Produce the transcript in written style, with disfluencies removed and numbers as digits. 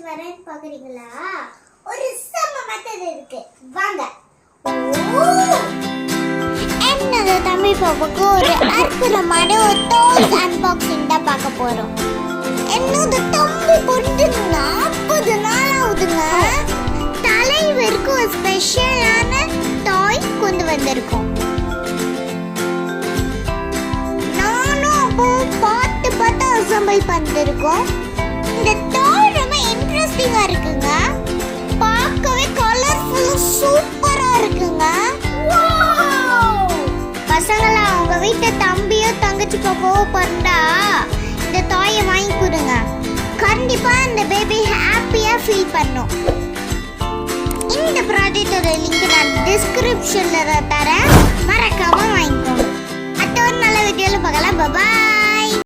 செஞ்சு வரேன்னு பாக்குறீங்களா? ஒரு செம்ம மெத்தட் இருக்கு, வாங்க. என்னது தமிழ் பாப்பாக்கு ஒரு அற்புதமான ஒரு டாய்ஸ் அன்பாக்சிங் தான் பார்க்க போறோம். என்னது தம்பி கொண்டு 40 நாள் ஆகுதுங்க. தலைவருக்கு ஒரு ஸ்பெஷலான டாய் கொண்டு வந்திருக்கோம். நானும் அப்போ பார்த்து அசம்பிள் பண்ணிருக்கோம். இந்த டாய் ரொம்ப இன்ட்ரெஸ்டிங்கா இருக்குங்க. பார்க்கவே கலர்ஃபுல்லா சூப்பரா இருக்குங்க. பசங்களா உங்க வீட்டு தம்பியோ தங்கச்சி பாப்பாவோ பண்ணா இந்த டாயை வாங்கி கொடுங்க. கண்டிப்பா இந்த பேபி ஹாப்பியா ஃபீல் பண்ணும். இந்த ப்ராடக்ட்டோட லிங்க் நான் டிஸ்கிரிப்ஷன்ல தரேன், மறக்காம வாங்கிக்கோங்க. அடுத்த ஒரு நல்ல வீடியோல பார்க்கலாம். பாய்.